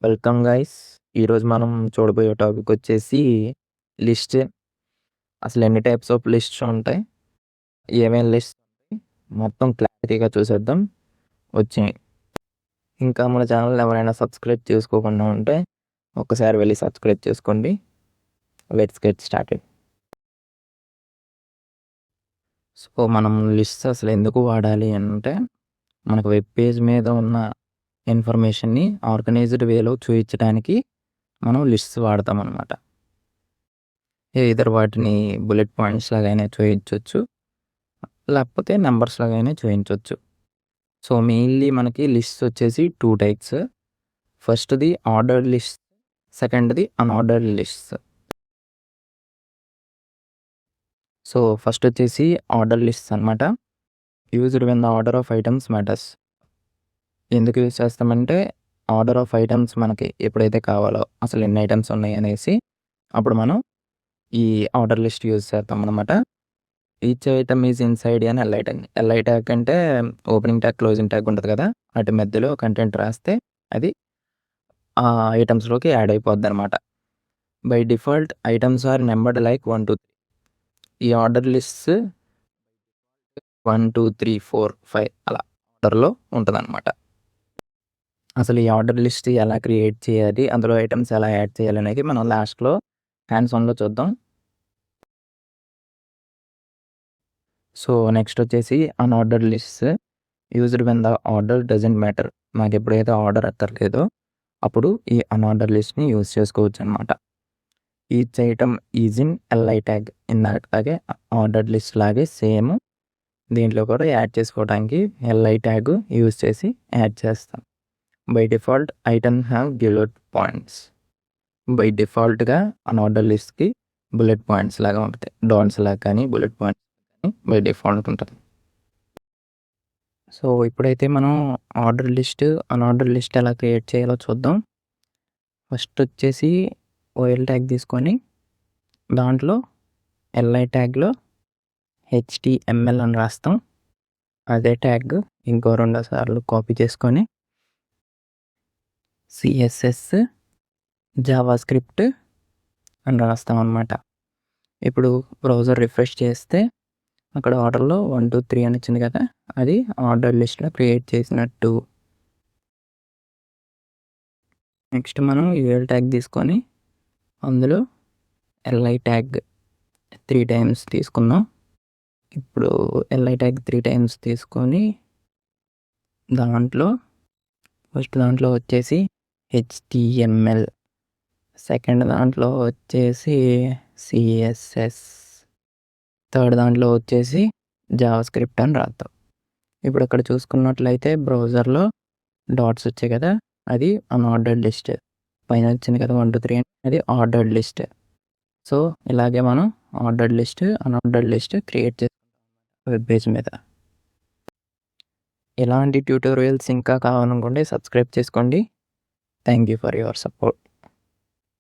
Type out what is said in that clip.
Welcome guys. ఈరోజు మనం చూడబోయే టాపిక్ వచ్చేసి లిస్ట్. అసలు ఎన్ని టైప్స్ ఆఫ్ లిస్ట్స్ ఉంటాయి, ఏమేమి లిస్ట్ మొత్తం క్లారిటీగా చూసేద్దాం. వచ్చాయి. ఇంకా మన ఛానల్ ఎవరైనా సబ్స్క్రైబ్ చేసుకోకుండా ఉంటే ఒక్కసారి వెళ్ళి సబ్స్క్రైబ్ చేసుకోండి. Let's get started. సో మనం లిస్ట్ అసలు ఎందుకు వాడాలి అంటే, మనకు వెబ్ పేజ్ మీద ఉన్న ఇన్ఫర్మేషన్ని ఆర్గనైజ్డ్ వేలో చూపించడానికి మనం లిస్ట్స్ వాడతాం అన్నమాట. ఇద్దరు వాటిని బుల్లెట్ పాయింట్స్ లాగైనా చూయించవచ్చు, లేకపోతే నెంబర్స్ లాగైనా చూయించవచ్చు. సో మెయిన్లీ మనకి లిస్ట్ వచ్చేసి 2 టైప్స్. ఫస్ట్ది ఆర్డర్డ్ లిస్ట్, సెకండ్ది అన్ఆర్డర్డ్ లిస్ట్. సో ఫస్ట్ వచ్చేసి ఆర్డర్ లిస్ట్ అనమాట. Used when the order of items matters. ఎందుకు యూజ్ చేస్తామంటే, ఆర్డర్ ఆఫ్ ఐటమ్స్ మనకి ఎప్పుడైతే కావాలో, అసలు ఎన్ని ఐటమ్స్ ఉన్నాయి అనేసి, అప్పుడు మనం ఈ ఆర్డర్ లిస్ట్ యూజ్ చేస్తాం అనమాట. ఈచ్ ఐటమ్ ఈజ్ ఇన్సైడ్ అని ఎల్ఐ ట్యాగ్. ఎల్ఐ ట్యాగ్ అంటే ఓపెనింగ్ ట్యాగ్, క్లోజింగ్ ట్యాగ్ ఉంటుంది కదా, అటు మధ్యలో కంటెంట్ రాస్తే అది ఆ ఐటమ్స్లోకి యాడ్ అయిపోద్ది అనమాట. By default items are numbered like 1 2 3. ఈ ఆర్డర్ లిస్ట్ 1 2 3 4 5 అలా ఆర్డర్లో ఉంటుంది అనమాట. అసలు ఈ ఆర్డర్ లిస్ట్ ఎలా క్రియేట్ చేయాలి, అందులో ఐటమ్స్ ఎలా యాడ్ చేయాలి అనేది మనం లాస్ట్లో హ్యాండ్స్ ఆన్లో చూద్దాం. సో నెక్స్ట్ వచ్చేసి unordered list. Used when the order doesn't matter. మాకు ఎప్పుడైతే ఆర్డర్ ఎత్తర్లేదో అప్పుడు ఈ అన్ఆర్డర్ లిస్ట్ని యూజ్ చేసుకోవచ్చు అనమాట. Each item is in LI tag. ఇందాకే ఆర్డర్ లిస్ట్ లాగే సేమ్ దీంట్లో కూడా యాడ్ చేసుకోవడానికి ఎల్ఐ ట్యాగ్ యూజ్ చేసి యాడ్ చేస్తాం. By default item have bullet points. By డిఫాల్ట్గా అన్ఆర్డర్ లిస్ట్కి బుల్లెట్ పాయింట్స్ లాగా ఉంటాయి. డాట్స్ లాగా కానీ బుల్లెట్ పాయింట్స్ బై డిఫాల్ట్ ఉంటుంది. సో ఇప్పుడైతే మనం ఆర్డర్ లిస్ట్, అన్ఆర్డర్ లిస్ట్ ఎలా క్రియేట్ చేయాలో చూద్దాం. ఫస్ట్ వచ్చేసి ఓఎల్ ట్యాగ్ తీసుకొని దాంట్లో ఎల్ఐ ట్యాగ్లో HTML అని రాస్తాం. అదే ట్యాగ్ ఇంకో 2 సార్లు కాపీ చేసుకొని CSS జావాస్క్రిప్ట్ అని రాస్తాం అన్నమాట. ఇప్పుడు బ్రౌజర్ రిఫ్రెష్ చేస్తే అక్కడ ఆర్డర్లో 1 2 3 అని వచ్చింది కదా, అది ఆర్డర్ లిస్ట్లో క్రియేట్ చేసినట్టు. నెక్స్ట్ మనం యూఎల్ ట్యాగ్ తీసుకొని అందులో ఎల్ఐ ట్యాగ్ 3 టైమ్స్ తీసుకుందాం. ఇప్పుడు ఎల్ఐ ట్యాగ్ 3 టైమ్స్ తీసుకొని ఫస్ట్ దాంట్లో వచ్చేసి HTML, సెకండ్ దాంట్లో వచ్చేసి CSS, థర్డ్ దాంట్లో వచ్చేసి జావాస్క్రిప్ట్ అని రాద్దాం. ఇప్పుడు అక్కడ చూసుకున్నట్లయితే బ్రౌజర్లో డాట్స్ వచ్చాయి కదా, అది అన్ఆర్డర్డ్ లిస్ట్. పైన వచ్చింది కదా 1 2 3 అని, అది ఆర్డర్డ్ లిస్ట్. సో ఇలాగే మనం ordered list, unordered list create చేస్తాం వెబ్ పేజ్ మీద. ఇలాంటి ట్యూటోరియల్స్ ఇంకా కావాలనుకుంటే సబ్స్క్రైబ్ చేసుకోండి. Thank you for your support.